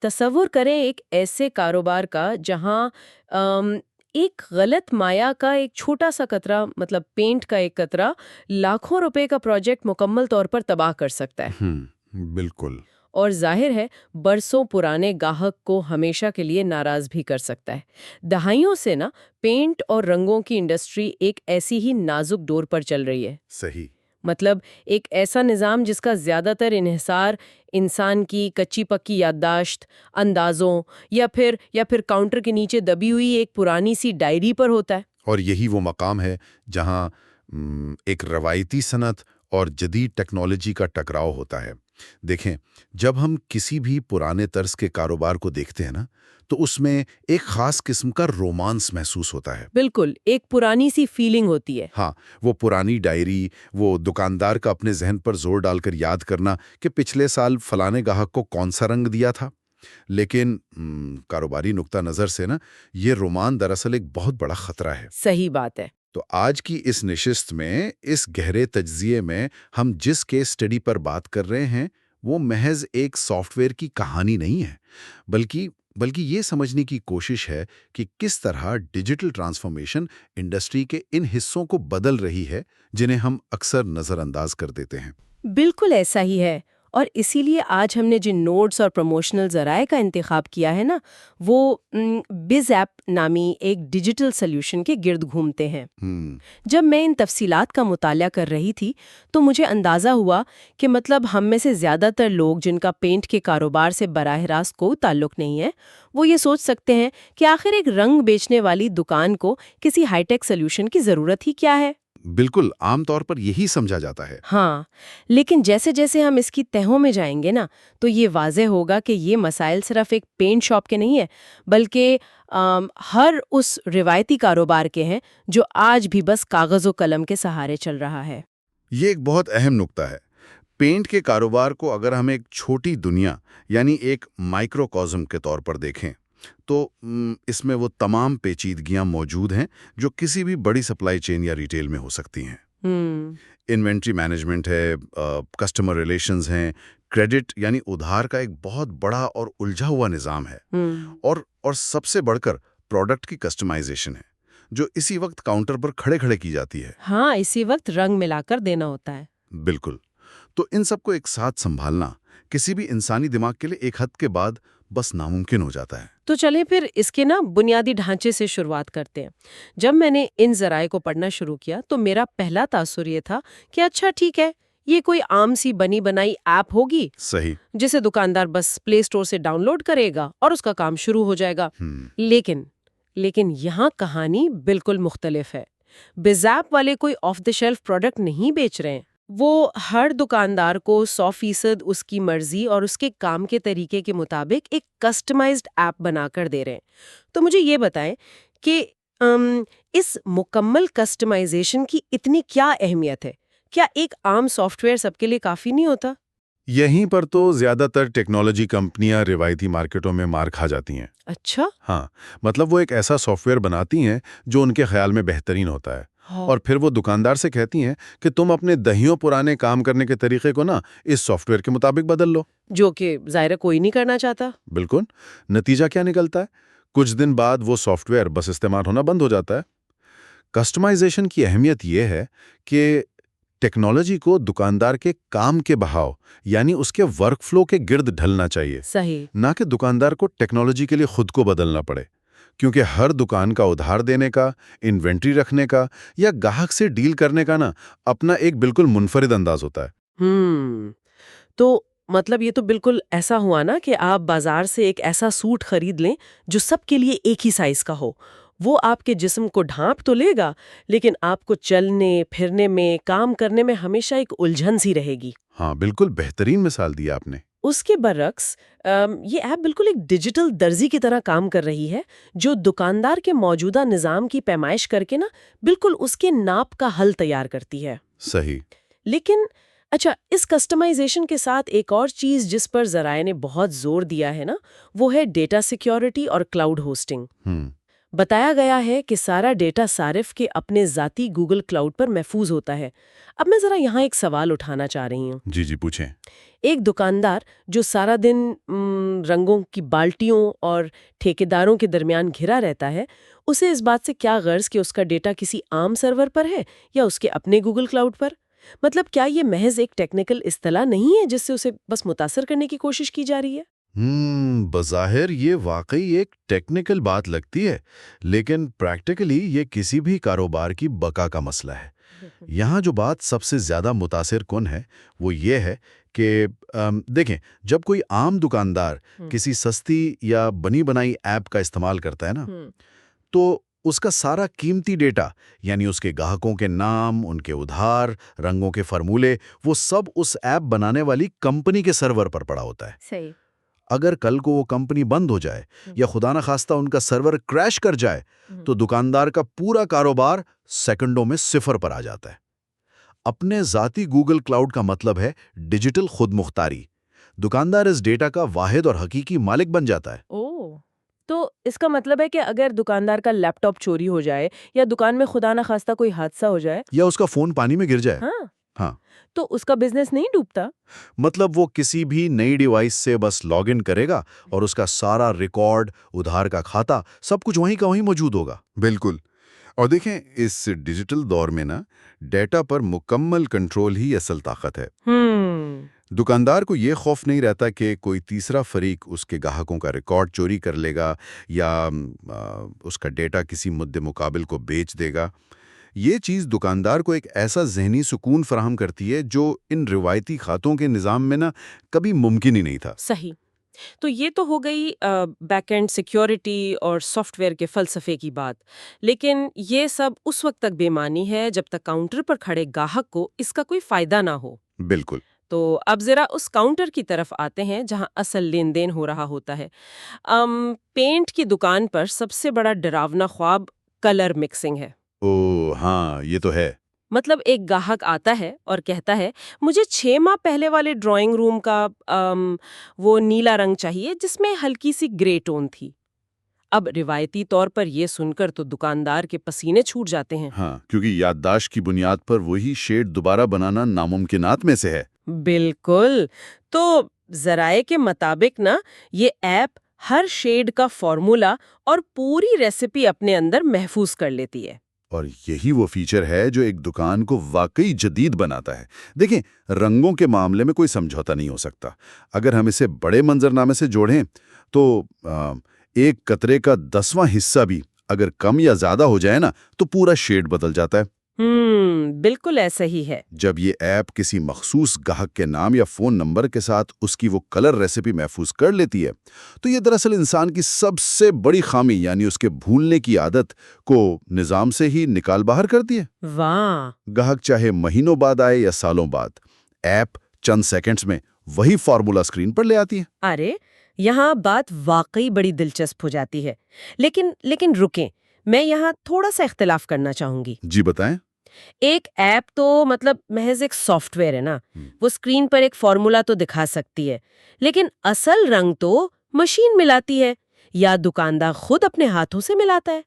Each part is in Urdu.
تصور کریں ایک ایسے کاروبار کا جہاں ایک غلط مایا کا ایک چھوٹا سا قطرہ، مطلب پینٹ کا ایک قطرہ، لاکھوں روپے کا پروجیکٹ مکمل طور پر تباہ کر سکتا ہے۔ بالکل۔ اور ظاہر ہے برسوں پرانے گاہک کو ہمیشہ کے لیے ناراض بھی کر سکتا ہے۔ دہائیوں سے نا پینٹ اور رنگوں کی انڈسٹری ایک ایسی ہی نازک ڈور پر چل رہی ہے۔ صحیح۔ مطلب ایک ایسا نظام جس کا زیادہ تر انحصار انسان کی کچی پکی یادداشت، اندازوں یا پھر کاؤنٹر کے نیچے دبی ہوئی ایک پرانی سی ڈائری پر ہوتا ہے۔ اور یہی وہ مقام ہے جہاں ایک روایتی صنعت اور جدید ٹیکنالوجی کا ٹکراؤ ہوتا ہے۔ دیکھیں، جب ہم کسی بھی پرانے طرز کے کاروبار کو دیکھتے ہیں نا، تو اس میں ایک خاص قسم کا رومانس محسوس ہوتا ہے۔ بالکل، ایک پرانی سی فیلنگ ہوتی ہے۔ ہاں، وہ پرانی ڈائری، وہ دکاندار کا اپنے ذہن پر زور ڈال کر یاد کرنا کہ پچھلے سال فلانے گاہک کو کون سا رنگ دیا تھا۔ لیکن کاروباری نقطہ نظر سے نا، یہ رومان دراصل ایک بہت بڑا خطرہ ہے۔ صحیح بات ہے۔ تو آج کی اس نشست میں، اس گہرے تجزیے میں، ہم جس کیس اسٹڈی پر بات کر رہے ہیں وہ محض ایک سافٹ ویئر کی کہانی نہیں ہے، بلکہ یہ سمجھنے کی کوشش ہے کہ کس طرح ڈیجیٹل ٹرانسفارمیشن انڈسٹری کے ان حصوں کو بدل رہی ہے جنہیں ہم اکثر نظر انداز کر دیتے ہیں۔ بالکل ایسا ہی ہے، اور اسی لیے آج ہم نے جن نوٹس اور پروموشنل ذرائع کا انتخاب کیا ہے نا، وہ بز ایپ نامی ایک ڈیجیٹل سلیوشن کے گرد گھومتے ہیں۔ جب میں ان تفصیلات کا مطالعہ کر رہی تھی تو مجھے اندازہ ہوا کہ مطلب ہم میں سے زیادہ تر لوگ جن کا پینٹ کے کاروبار سے براہ راست کوئی تعلق نہیں ہے، وہ یہ سوچ سکتے ہیں کہ آخر ایک رنگ بیچنے والی دکان کو کسی ہائی ٹیک سلیوشن کی ضرورت ہی کیا ہے۔ بالکل، عام طور پر یہی سمجھا جاتا ہے۔ ہاں، لیکن جیسے جیسے ہم اس کی تہوں میں جائیں گے نا، تو یہ واضح ہوگا کہ یہ مسائل صرف ایک پینٹ شاپ کے نہیں ہیں، بلکہ ہر اس روایتی کاروبار کے ہیں جو آج بھی بس کاغذ و قلم کے سہارے چل رہا ہے۔ یہ ایک بہت اہم نقطہ ہے۔ پینٹ کے کاروبار کو اگر ہم ایک چھوٹی دنیا، یعنی ایک مائکروکازم کے طور پر دیکھیں، تو اس میں وہ تمام پیچیدگیاں موجود ہیں جو کسی بھی بڑی سپلائی چین یا ریٹیل میں ہو سکتی ہیں۔ انوینٹری مینجمنٹ ہے، کسٹمر ریلیشنز ہیں، کریڈٹ یعنی ادھار کا ایک بہت بڑا اور الجھا ہوا نظام ہے، اور سب سے بڑھ کر پروڈکٹ کی کسٹمائزیشن ہے جو اسی وقت کاؤنٹر پر کھڑے کھڑے کی جاتی ہے۔ ہاں، اسی وقت رنگ ملا کر دینا ہوتا ہے۔ بالکل۔ تو ان سب کو ایک ساتھ سنبھالنا کسی بھی انسانی دماغ کے لیے ایک حد کے بعد بس ناممکن ہو جاتا ہے۔ تو چلیں پھر اس کے بنیادی ڈھانچے سے شروعات کرتے ہیں۔ جب میں نے ان ذرائع کو پڑھنا شروع کیا تو میرا پہلا تاثر یہ تھا کہ اچھا ٹھیک ہے، یہ کوئی عام سی بنی بنائی ایپ ہوگی، صحیح، جسے دکاندار بس پلے اسٹور سے ڈاؤن لوڈ کرے گا اور اس کا کام شروع ہو جائے گا۔ لیکن یہاں کہانی بالکل مختلف ہے۔ بز ایپ والے کوئی آف دا شیلف پروڈکٹ نہیں بیچ رہے ہیں، وہ ہر دکاندار کو 100% اس کی مرضی اور اس کے کام کے طریقے کے مطابق ایک کسٹمائزڈ ایپ بنا کر دے رہے ہیں۔ تو مجھے یہ بتائیں کہ اس مکمل کسٹمائزیشن کی اتنی کیا اہمیت ہے؟ کیا ایک عام سافٹ ویئر سب کے لیے کافی نہیں ہوتا؟ یہیں پر تو زیادہ تر ٹیکنالوجی کمپنیاں روایتی مارکیٹوں میں مار کھا جاتی ہیں۔ اچھا؟ ہاں، مطلب وہ ایک ایسا سافٹ ویئر بناتی ہیں جو ان کے خیال میں بہترین ہوتا ہے، اور پھر وہ دکاندار سے کہتی ہیں کہ تم اپنے دہیوں پرانے کام کرنے کے طریقے کو اس سافٹ ویئر کے مطابق بدل لو، جو کہ ظاہر کوئی نہیں کرنا چاہتا۔ بالکل۔ نتیجہ کیا نکلتا ہے؟ کچھ دن بعد وہ سافٹ ویئر بس استعمال ہونا بند ہو جاتا ہے۔ کسٹمائزیشن کی اہمیت یہ ہے کہ ٹیکنالوجی کو دکاندار کے کام کے بہاؤ، یعنی اس کے ورک فلو کے گرد ڈھلنا چاہیے، صحیح، نہ کہ دکاندار کو ٹیکنالوجی کے لیے خود کو بدلنا پڑے، کیونکہ ہر دکان کا ادھار دینے کا، انوینٹری رکھنے کا یا گاہک سے ڈیل کرنے کا اپنا ایک بالکل منفرد انداز ہوتا ہے۔ تو مطلب یہ تو بالکل ایسا ہوا نا کہ آپ بازار سے ایک ایسا سوٹ خرید لیں جو سب کے لیے ایک ہی سائز کا ہو، وہ آپ کے جسم کو ڈھانپ تو لے گا، لیکن آپ کو چلنے پھرنے میں، کام کرنے میں ہمیشہ ایک الجھن سی رہے گی۔ ہاں، بالکل بہترین مثال دی آپ نے۔ اس کے برعکس یہ ایپ بالکل ایک ڈیجیٹل درزی کی طرح کام کر رہی ہے، جو دکاندار کے موجودہ نظام کی پیمائش کر کے بالکل اس کے ناپ کا حل تیار کرتی ہے۔ صحیح۔ لیکن اچھا، اس کسٹمائزیشن کے ساتھ ایک اور چیز جس پر ذرائع نے بہت زور دیا ہے وہ ہے ڈیٹا سیکیورٹی اور کلاؤڈ ہوسٹنگ۔ بتایا گیا ہے کہ سارا ڈیٹا صارف کے اپنے ذاتی گوگل کلاؤڈ پر محفوظ ہوتا ہے۔ اب میں ذرا یہاں ایک سوال اٹھانا چاہ رہی ہوں۔ جی پوچھیں۔ ایک دکاندار جو سارا دن رنگوں کی بالٹیوں اور ٹھیکیداروں کے درمیان گھرا رہتا ہے، اسے اس بات سے کیا غرض کہ اس کا ڈیٹا کسی عام سرور پر ہے یا اس کے اپنے گوگل کلاؤڈ پر؟ مطلب کیا یہ محض ایک ٹیکنیکل اصطلاح نہیں ہے جس سے اسے بس متاثر کرنے کی کوشش کی جا رہی ہے؟ بظاہر یہ واقعی ایک ٹیکنیکل بات لگتی ہے، لیکن پریکٹیکلی یہ کسی بھی کاروبار کی بقا کا مسئلہ ہے۔ یہاں جو بات سب سے زیادہ متاثر کن ہے وہ یہ ہے کہ دیکھیں، جب کوئی عام دکاندار کسی سستی یا بنی بنائی ایپ کا استعمال کرتا ہے نا، تو اس کا سارا قیمتی ڈیٹا، یعنی اس کے گاہکوں کے نام، ان کے ادھار، رنگوں کے فرمولے، وہ سب اس ایپ بنانے والی کمپنی کے سرور پر پڑا ہوتا ہے۔ صحیح۔ اگر کل کو وہ کمپنی بند ہو جائے یا خدا نخواستہ ان کا سرور کریش کر جائے تو دکاندار کا پورا کاروبار سیکنڈوں میں صفر پر آ جاتا ہے۔ اپنے ذاتی گوگل کلاؤڈ کا مطلب ہے ڈیجیٹل خود مختاری۔ دکاندار اس ڈیٹا کا واحد اور حقیقی مالک بن جاتا ہے۔ تو اس کا مطلب ہے کہ اگر دکاندار کا لیپ ٹاپ چوری ہو جائے یا دکان میں خدا نخواستہ کوئی حادثہ ہو جائے یا اس کا فون پانی میں گر جائے، ہاں، تو اس کا بزنس نہیں ڈوبتا؟ مطلب وہ کسی بھی نئی ڈیوائس سے بس لاگ ان کرے گا اور اس کا سارا ریکارڈ، ادھار کا کھاتا، سب کچھ وہیں کا وہیں موجود ہوگا۔ بالکل۔ اور دیکھیں، اس ڈیجیٹل دور میں نا، ڈیٹا پر مکمل کنٹرول ہی اصل طاقت ہے۔ دکاندار کو یہ خوف نہیں رہتا کہ کوئی تیسرا فریق اس کے گاہکوں کا ریکارڈ چوری کر لے گا یا اس کا ڈیٹا کسی مدعے مقابل کو بیچ دے گا۔ یہ چیز دکاندار کو ایک ایسا ذہنی سکون فراہم کرتی ہے جو ان روایتی کھاتوں کے نظام میں نا کبھی ممکن ہی نہیں تھا۔ صحیح۔ تو یہ تو ہو گئی بیک اینڈ سیکیورٹی اور سافٹ ویئر کے فلسفے کی بات، لیکن یہ سب اس وقت تک بے معنی ہے جب تک کاؤنٹر پر کھڑے گاہک کو اس کا کوئی فائدہ نہ ہو۔ بالکل۔ تو اب ذرا اس کاؤنٹر کی طرف آتے ہیں جہاں اصل لین دین ہو رہا ہوتا ہے۔ پینٹ کی دکان پر سب سے بڑا ڈراونا خواب کلر مکسنگ ہے۔ ہاں، یہ تو ہے۔ مطلب ایک گاہک آتا ہے اور کہتا ہے مجھے 6 ماہ پہلے والے ڈرائنگ روم کا وہ نیلا رنگ چاہیے جس میں ہلکی سی گرے ٹون تھی۔ اب روایتی طور پر یہ سن کر تو دکاندار کے پسینے چھوٹ جاتے ہیں۔ ہاں، کیونکہ یادداشت کی بنیاد پر وہی شیڈ دوبارہ بنانا ناممکنات میں سے ہے۔ بالکل۔ تو ذرائع کے مطابق نا، یہ ایپ ہر شیڈ کا فارمولا اور پوری ریسیپی اپنے اندر محفوظ کر لیتی ہے۔ اور یہی وہ فیچر ہے جو ایک دکان کو واقعی جدید بناتا ہے۔ دیکھیں، رنگوں کے معاملے میں کوئی سمجھوتا نہیں ہو سکتا۔ اگر ہم اسے بڑے منظرنامے سے جوڑیں تو ایک قطرے کا 10واں حصہ بھی اگر کم یا زیادہ ہو جائے نا تو پورا شیڈ بدل جاتا ہے۔ بالکل ایسا ہی ہے۔ جب یہ ایپ کسی مخصوص گاہک کے نام یا فون نمبر کے ساتھ اس کی وہ کلر ریسیپی محفوظ کر لیتی ہے تو یہ دراصل انسان کی سب سے بڑی خامی، یعنی اس کے بھولنے کی عادت کو نظام سے ہی نکال باہر کرتی ہے۔ واہ! گاہک چاہے مہینوں بعد آئے یا سالوں بعد، ایپ چند سیکنڈز میں وہی فارمولا اسکرین پر لے آتی ہے۔ ارے، یہاں بات واقعی بڑی دلچسپ ہو جاتی ہے۔ لیکن رکیں، میں یہاں تھوڑا سا اختلاف کرنا چاہوں گی۔ جی بتائیں۔ ایک ایپ تو مطلب محض ایک سافٹ ویئر ہے نا، وہ اسکرین پر ایک فارمولا تو دکھا سکتی ہے، لیکن اصل رنگ تو مشین ملاتی ہے یا دکاندار خود اپنے ہاتھوں سے ملاتا ہے۔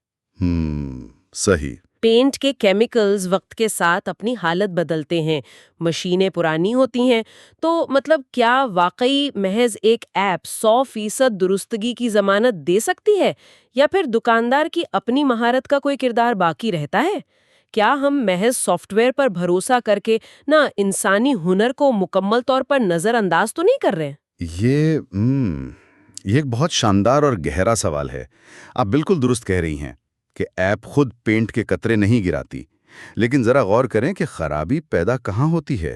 صحیح۔ پینٹ کے کیمیکلز وقت کے ساتھ اپنی حالت بدلتے ہیں، مشینیں پرانی ہوتی ہیں، تو مطلب کیا واقعی محض ایک ایپ 100% درستگی کی ضمانت دے سکتی ہے، یا پھر دکاندار کی اپنی مہارت کا کوئی کردار باقی رہتا ہے؟ کیا ہم محض سافٹ ویئر پر بھروسہ کر کے نہ انسانی ہنر کو مکمل طور پر نظر انداز تو نہیں کر رہے؟ یہ ایک بہت شاندار اور گہرا سوال ہے۔ آپ بالکل درست کہہ رہی ہیں کہ ایپ خود پینٹ کے قطرے نہیں گراتی، لیکن ذرا غور کریں کہ خرابی پیدا کہاں ہوتی ہے۔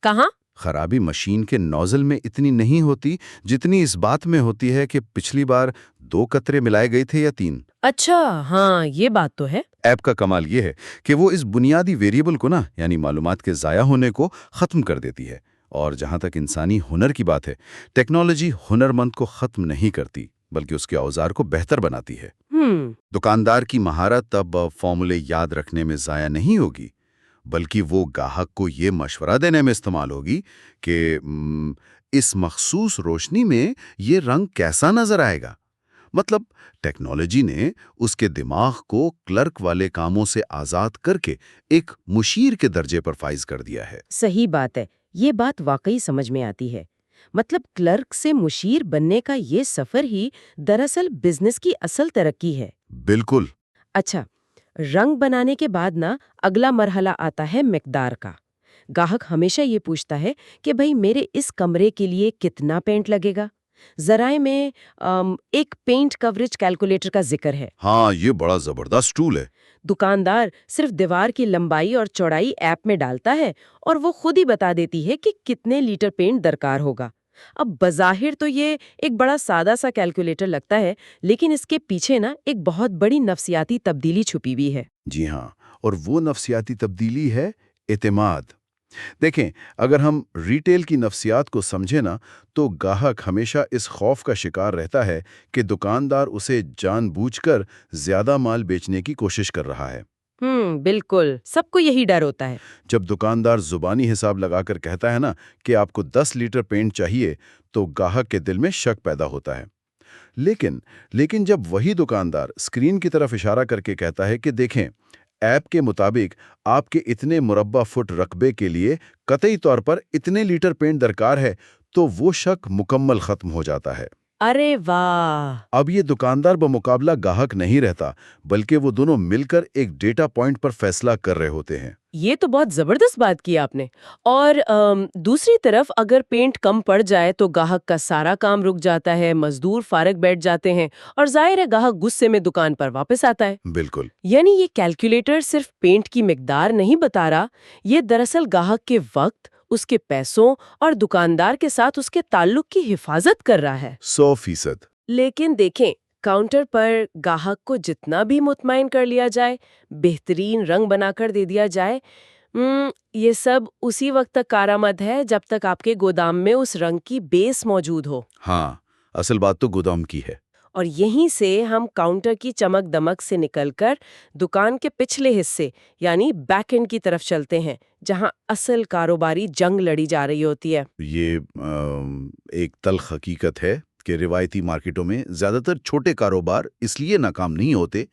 کہاں؟ خرابی مشین کے نوزل میں اتنی نہیں ہوتی جتنی اس بات میں ہوتی ہے کہ پچھلی بار 2 قطرے ملائے گئے تھے یا 3۔ اچھا، ہاں، یہ بات تو ہے۔ ایپ کا کمال یہ ہے کہ وہ اس بنیادی ویریبل کو نا، یعنی معلومات کے ضائع ہونے کو ختم کر دیتی ہے۔ اور جہاں تک انسانی ہنر کی بات ہے، ٹیکنالوجی ہنرمند کو ختم نہیں کرتی بلکہ اس کے اوزار کو بہتر بناتی ہے۔ دکاندار کی مہارت اب فارمولے یاد رکھنے میں ضائع نہیں ہوگی، بلکہ وہ گاہک کو یہ مشورہ دینے میں استعمال ہوگی کہ اس مخصوص روشنی میں یہ رنگ کیسا نظر آئے گا۔ مطلب ٹیکنالوجی نے اس کے دماغ کو کلرک والے کاموں سے آزاد کر کے ایک مشیر کے درجے پر فائز کر دیا ہے۔ صحیح بات ہے، یہ بات واقعی سمجھ میں آتی ہے۔ مطلب کلرک سے مشیر بننے کا یہ سفر ہی دراصل بزنس کی اصل ترقی ہے۔ بالکل۔ اچھا، رنگ بنانے کے بعد نا اگلا مرحلہ آتا ہے مقدار کا۔ گاہک ہمیشہ یہ پوچھتا ہے کہ بھئی میرے اس کمرے کے لیے کتنا پینٹ لگے گا؟ ذرائع میں ایک پینٹ کوریج کیلکولیٹر کا ذکر ہے۔ ہاں، یہ بڑا زبردست ٹول ہے۔ دکاندار صرف دیوار کی لمبائی اور چوڑائی ایپ میں ڈالتا ہے اور وہ خود ہی بتا دیتی ہے کہ کتنے لیٹر پینٹ درکار ہوگا۔ اب بظاہر تو یہ ایک بڑا سادہ سا کیلکولیٹر لگتا ہے، لیکن اس کے پیچھے نا ایک بہت بڑی نفسیاتی تبدیلی چھپی ہوئی ہے۔ جی ہاں، اور وہ نفسیاتی تبدیلی ہے اعتماد۔ دیکھیں، اگر ہم ریٹیل کی نفسیات کو سمجھیں نا، تو گاہک ہمیشہ اس خوف کا شکار رہتا ہے کہ دکاندار اسے جان بوجھ کر زیادہ مال بیچنے کی کوشش کر رہا ہے۔ بالکل، سب کو یہی ڈر ہوتا ہے۔ جب دکاندار زبانی حساب لگا کر کہتا ہے نا کہ آپ کو 10 لیٹر پینٹ چاہیے، تو گاہک کے دل میں شک پیدا ہوتا ہے۔ لیکن جب وہی دکاندار اسکرین کی طرف اشارہ کر کے کہتا ہے کہ دیکھیں، ایپ کے مطابق آپ کے اتنے مربع فٹ رقبے کے لیے قطعی طور پر اتنے لیٹر پینٹ درکار ہے، تو وہ شک مکمل ختم ہو جاتا ہے۔ ارے واہ! اب یہ دکاندار بمقابلہ گاہک نہیں رہتا، بلکہ وہ دونوں مل کر ایک ڈیٹا پوائنٹ پر فیصلہ کر رہے ہوتے ہیں۔ یہ تو بہت زبردست بات کی آپ نے۔ اور دوسری طرف اگر پینٹ کم پڑ جائے تو گاہک کا سارا کام رک جاتا ہے، مزدور فارغ بیٹھ جاتے ہیں، اور ظاہر ہے گاہک غصے میں دکان پر واپس آتا ہے۔ بالکل۔ یعنی یہ کیلکولیٹر صرف پینٹ کی مقدار نہیں بتا رہا، یہ دراصل گاہک کے وقت، اس کے پیسوں اور دکاندار کے ساتھ اس کے تعلق کی حفاظت کر رہا ہے۔ 100%۔ لیکن دیکھیں، کاؤنٹر پر گاہک کو جتنا بھی مطمئن کر لیا جائے، بہترین رنگ بنا کر دے دیا جائے، یہ سب اسی وقت تک کارآمد ہے جب تک آپ کے گودام میں اس رنگ کی بیس موجود ہو۔ ہاں، اصل بات تو گودام کی ہے۔ اور یہیں سے ہم کاؤنٹر کی چمک دمک سے نکل کر دکان کے پچھلے حصے یعنی بیک اینڈ کی طرف چلتے ہیں، جہاں اصل کاروباری جنگ لڑی جا رہی ہوتی ہے۔ یہ ایک تلخ حقیقت ہے کہ روایتی مارکیٹوں میں زیادہ تر چھوٹے کاروبار اس لیے ناکام نہیں ہوتے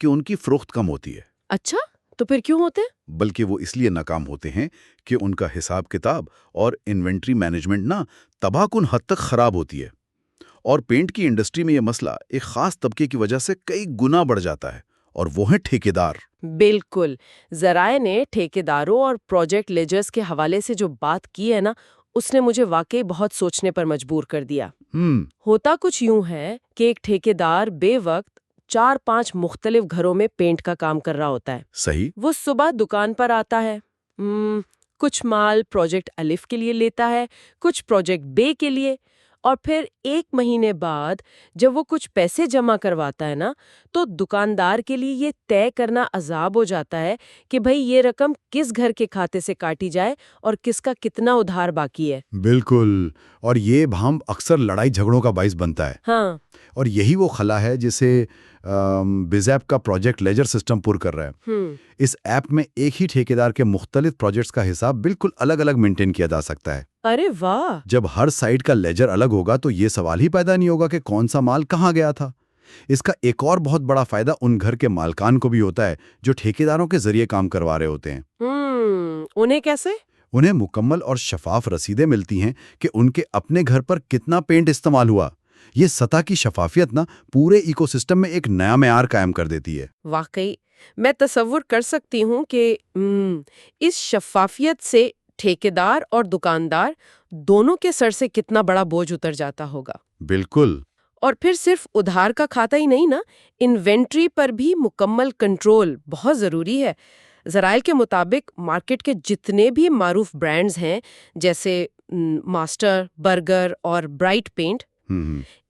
کہ ان کی فروخت کم ہوتی ہے۔ اچھا، تو پھر کیوں ہوتے؟ بلکہ وہ اس لیے ناکام ہوتے ہیں کہ ان کا حساب کتاب اور انوینٹری مینجمنٹ نا تباہ کن حد تک خراب ہوتی ہے۔ اور پینٹ کی انڈسٹری میں یہ مسئلہ ایک خاص طبقے کی وجہ سے کئی گنا بڑھ جاتا ہے، اور وہ ہیں ٹھیکیدار۔ بالکل، ذرائع نے ٹھیکیداروں اور پروجیکٹ لیجرز کے حوالے سے جو بات کی ہے نا، اس نے مجھے واقعی بہت سوچنے پر مجبور کر دیا۔ ہوتا کچھ یوں ہے کہ ایک ٹھیکیدار بے وقت 4-5 مختلف گھروں میں پینٹ کا کام کر رہا ہوتا ہے۔ صحیح۔ وہ صبح دکان پر آتا ہے، کچھ مال پروجیکٹ الف کے لیے لیتا ہے، کچھ پروجیکٹ بے کے لیے، اور پھر 1 مہینے بعد جب وہ کچھ پیسے جمع کرواتا ہے نا، تو دکاندار کے لیے یہ طے کرنا عذاب ہو جاتا ہے کہ بھئی یہ رقم کس گھر کے کھاتے سے کاٹی جائے اور کس کا کتنا ادھار باقی ہے۔ بالکل، اور یہ بھام اکثر لڑائی جھگڑوں کا باعث بنتا ہے۔ ہاں، اور یہی وہ خلا ہے جسے بزیپ کا پروجیکٹ لیجر سسٹم پر کر رہا ہے۔ اس ایپ میں ایک ہی ٹھیکیدار کے مختلف پروجیکٹس کا حساب بالکل الگ الگ مینٹین کیا جا سکتا ہے۔ ارے واہ! جب ہر سائٹ کا لیجر الگ ہوگا تو یہ سوال ہی پیدا نہیں ہوگا کہ کون سا مال کہاں گیا تھا۔ اس کا ایک اور بہت بڑا فائدہ ان گھر کے مالکان کو بھی ہوتا ہے جو ٹھیکیداروں کے ذریعے کام کروا رہے ہوتے ہیں۔ انہیں کیسے؟ انہیں مکمل اور شفاف رسیدیں ملتی ہیں کہ ان کے اپنے گھر پر کتنا پینٹ استعمال ہوا۔ یہ سطح کی شفافیت نا پورے ایکو سسٹم میں ایک نیا معیار قائم کر دیتی ہے۔ واقعی میں تصور کر سکتی ہوں کہ اس شفافیت سے ٹھیکیدار اور دکاندار دونوں کے سر سے کتنا بڑا بوجھ اتر جاتا ہوگا۔ بالکل۔ اور پھر صرف ادھار کا کھاتا ہی نہیں نا، انوینٹری پر بھی مکمل کنٹرول بہت ضروری ہے۔ ذرائع کے مطابق مارکیٹ کے جتنے بھی معروف برانڈز ہیں جیسے ماسٹر، برگر اور برائٹ پینٹ،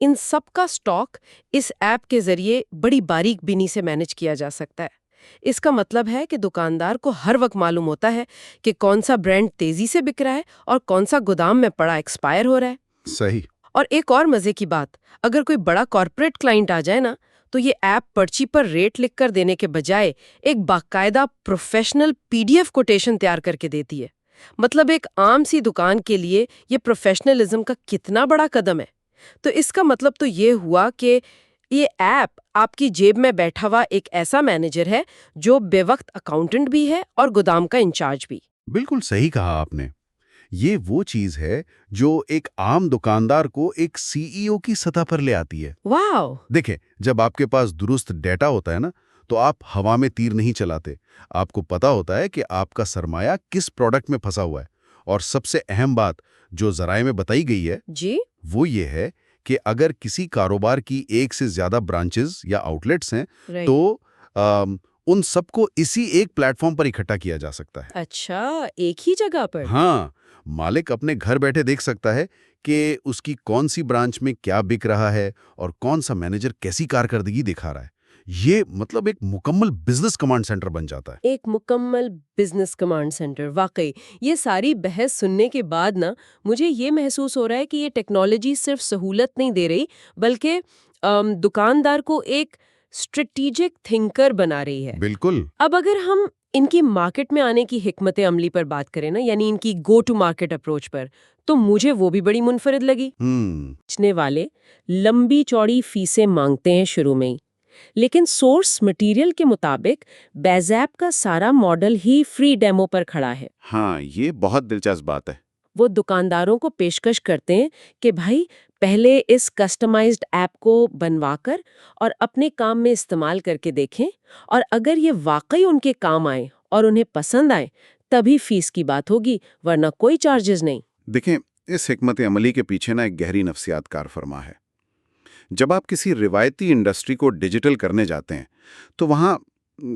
ان سب کا سٹاک اس ایپ کے ذریعے بڑی باریک بینی سے مینج کیا جا سکتا ہے۔ اس کا مطلب ہے کہ دکاندار کو ہر وقت معلوم ہوتا ہے کہ کون سا برانڈ تیزی سے بک رہا ہے اور کون سا گودام میں پڑا ایکسپائر ہو رہا ہے۔ صحیح۔ اور ایک اور مزے کی بات، اگر کوئی بڑا کارپوریٹ کلائنٹ آ جائے نا، تو یہ ایپ پرچی پر ریٹ لکھ کر دینے کے بجائے ایک باقاعدہ پروفیشنل PDF کوٹیشن تیار کر کے دیتی ہے۔ مطلب ایک عام سی دکان کے لیے یہ پروفیشنلزم کا کتنا بڑا قدم ہے۔ تو اس کا مطلب تو یہ ہوا کہ یہ ایپ آپ کی جیب میں بیٹھا ہوا ایک ایسا مینیجر ہے جو بے وقت اکاؤنٹنٹ بھی ہے اور گودام کا انچارج بھی۔ بالکل صحیح کہا آپ نے۔ یہ وہ چیز ہے جو ایک عام دکاندار کو ایک سی ای او کی سطح پر لے آتی ہے۔ واو! دیکھیں، جب آپ کے پاس درست ڈیٹا ہوتا ہے نا، تو آپ ہوا میں تیر نہیں چلاتے۔ آپ کو پتا ہوتا ہے کہ آپ کا سرمایہ کس پروڈکٹ میں پھنسا ہوا ہے۔ اور سب سے اہم بات جو ذرائع میں بتائی گئی ہے جی؟ وہ یہ ہے کہ اگر کسی کاروبار کی ایک سے زیادہ برانچز یا آؤٹ لیٹس ہیں Right. تو ان سب کو اسی ایک پلیٹ فارم پر اکٹھا کیا جا سکتا ہے۔ اچھا، ایک ہی جگہ پر؟ ہاں، مالک اپنے گھر بیٹھے دیکھ سکتا ہے کہ اس کی کون سی برانچ میں کیا بک رہا ہے اور کون سا مینیجر کیسی کارکردگی دکھا رہا ہے۔ یہ مطلب ایک مکمل بزنس کمانڈ سینٹر بن جاتا ہے۔ ایک مکمل بزنس کمانڈ سینٹر، واقعی یہ ساری بحث سننے کے بعد نا مجھے یہ محسوس ہو رہا ہے کہ یہ ٹیکنالوجی صرف سہولت نہیں دے رہی بلکہ دکاندار کو ایک اسٹریٹیجک تھنکر بنا رہی ہے۔ بالکل۔ اب اگر ہم ان کی مارکیٹ میں آنے کی حکمت عملی پر بات کریں نا، یعنی ان کی گو ٹو مارکیٹ اپروچ پر، تو مجھے وہ بھی بڑی منفرد لگی۔ بیچنے والے لمبی چوڑی فیسیں مانگتے ہیں شروع میں ہی، لیکن سورس مٹیریل کے مطابق بیزیپ کا سارا ماڈل ہی فری ڈیمو پر کھڑا ہے۔ ہاں، یہ بہت دلچسپ بات ہے۔ وہ دکانداروں کو پیشکش کرتے ہیں کہ بھائی پہلے اس کسٹمائزڈ ایپ کو بنوا کر اور اپنے کام میں استعمال کر کے دیکھیں، اور اگر یہ واقعی ان کے کام آئے اور انہیں پسند آئے تبھی فیس کی بات ہوگی، ورنہ کوئی چارجز نہیں۔ دیکھیں، اس حکمت عملی کے پیچھے ایک گہری نفسیات کار فرما ہے۔ جب آپ کسی روایتی انڈسٹری کو ڈیجیٹل کرنے جاتے ہیں تو وہاں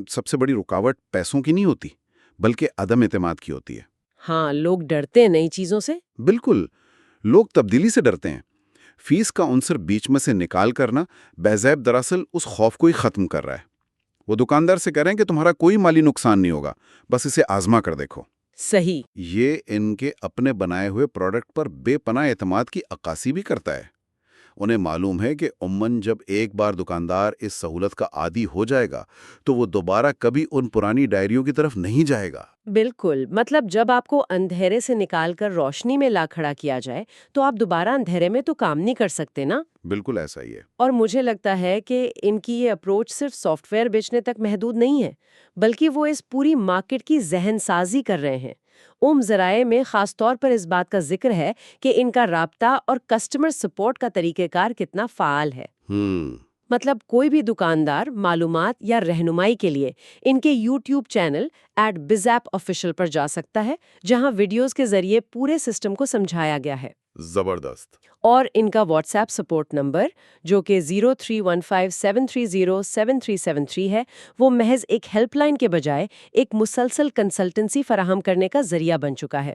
سب سے بڑی رکاوٹ پیسوں کی نہیں ہوتی بلکہ عدم اعتماد کی ہوتی ہے۔ ہاں، لوگ ڈرتے ہیں نئی چیزوں سے۔ بالکل، لوگ تبدیلی سے ڈرتے ہیں۔ فیس کا عنصر بیچ میں سے نکال کرنا بیزیپ دراصل اس خوف کو ہی ختم کر رہا ہے۔ وہ دکاندار سے کہہ رہے ہیں کہ تمہارا کوئی مالی نقصان نہیں ہوگا، بس اسے آزما کر دیکھو۔ صحیح۔ یہ ان کے اپنے بنائے ہوئے پروڈکٹ پر بے پناہ اعتماد کی عکاسی بھی کرتا ہے۔ انہیں معلوم ہے کہ عموماً جب ایک بار دکاندار اس سہولت کا عادی ہو جائے گا تو وہ دوبارہ کبھی ان پرانی ڈائریوں کی طرف نہیں جائے گا۔ بالکل، مطلب جب آپ کو اندھیرے سے نکال کر روشنی میں لا کھڑا کیا جائے تو آپ دوبارہ اندھیرے میں تو کام نہیں کر سکتے نا۔ بالکل ایسا ہی ہے۔ اور مجھے لگتا ہے کہ ان کی یہ اپروچ صرف سافٹ ویئر بیچنے تک محدود نہیں ہے، بلکہ وہ اس پوری مارکیٹ کی ذہن سازی کر رہے ہیں۔ ذرائع میں خاص طور پر اس بات کا ذکر ہے کہ ان کا رابطہ اور کسٹمر سپورٹ کا طریقہ کار کتنا فعال ہے۔ مطلب کوئی بھی دکاندار معلومات یا رہنمائی کے لیے ان کے یوٹیوب چینل @BizAppOfficial پر جا سکتا ہے، جہاں ویڈیوز کے ذریعے پورے سسٹم کو سمجھایا گیا ہے۔ زبردست۔ اور ان کا واٹس ایپ سپورٹ نمبر جو کہ 031573073373 ہے، وہ محض ایک ہیلپ لائن کے بجائے ایک مسلسل کنسلٹنسی فراہم کرنے کا ذریعہ بن چکا ہے۔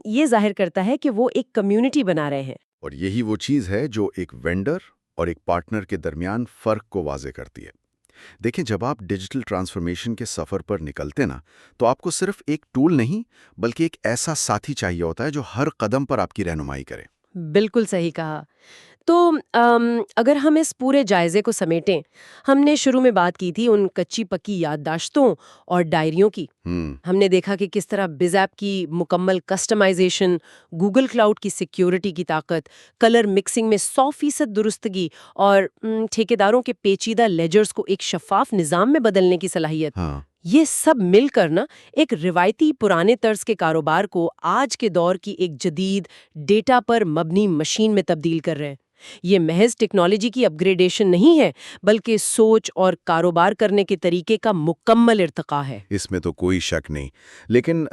یہ ظاہر کرتا ہے کہ وہ ایک کمیونٹی بنا رہے ہیں۔ اور یہی وہ چیز ہے جو ایک وینڈر اور ایک پارٹنر کے درمیان فرق کو واضح کرتی ہے۔ دیکھیں، جب آپ ڈیجیٹل ٹرانسفارمیشن کے سفر پر نکلتے نا تو آپ کو صرف ایک ٹول نہیں بلکہ ایک ایسا ساتھی چاہیے ہوتا ہے جو ہر قدم پر آپ کی رہنمائی کرے۔ بالکل صحیح کہا۔ تو اگر ہم اس پورے جائزے کو سمیٹیں، ہم نے شروع میں بات کی تھی ان کچی پکی یادداشتوں اور ڈائریوں کی۔ ہم نے دیکھا کہ کس طرح BizApp کی مکمل کسٹمائزیشن، گوگل کلاؤڈ کی سیکیورٹی کی طاقت، کلر مکسنگ میں 100% درستگی اور ٹھیکیداروں کے پیچیدہ لیجرز کو ایک شفاف نظام میں بدلنے کی صلاحیت، یہ سب مل کر نا ایک روایتی پرانے طرز کے کاروبار کو آج کے دور کی ایک جدید ڈیٹا پر مبنی مشین میں تبدیل کر رہے ہیں۔ یہ محض ٹیکنالوجی کی اپ گریڈیشن نہیں ہے بلکہ سوچ اور کاروبار کرنے کے طریقے کا مکمل ارتقاء ہے۔ اس میں تو کوئی شک نہیں، لیکن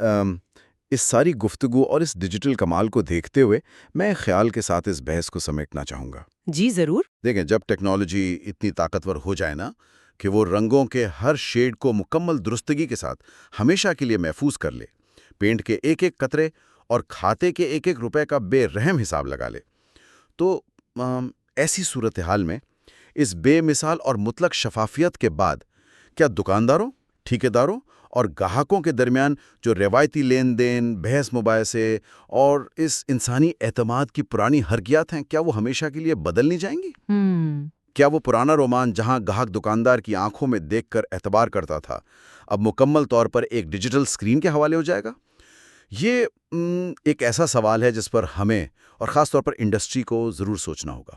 اس ساری گفتگو اور اس ڈیجیٹل کمال کو دیکھتے ہوئے میں خیال کے ساتھ اس بحث کو سمیٹنا چاہوں گا۔ جی ضرور۔ دیکھیں، جب ٹیکنالوجی اتنی طاقتور ہو جائے نا کہ وہ رنگوں کے ہر شیڈ کو مکمل درستگی کے ساتھ ہمیشہ کے لیے محفوظ کر لے، پینٹ کے ایک ایک قطرے اور کھاتے کے ایک ایک روپے کا بے رحم حساب لگا لے، تو ایسی صورتحال میں اس بے مثال اور مطلق شفافیت کے بعد کیا دکانداروں، ٹھیکیداروں اور گاہکوں کے درمیان جو روایتی لین دین، بحث مباحثے اور اس انسانی اعتماد کی پرانی حرکیات ہیں، کیا وہ ہمیشہ کے لیے بدل نہیں جائیں گی؟ کیا وہ پرانا رومان جہاں گاہک دکاندار کی آنکھوں میں دیکھ کر اعتبار کرتا تھا اب مکمل طور پر ایک ڈیجیٹل سکرین کے حوالے ہو جائے گا؟ یہ ایک ایسا سوال ہے جس پر ہمیں اور خاص طور پر انڈسٹری کو ضرور سوچنا ہوگا۔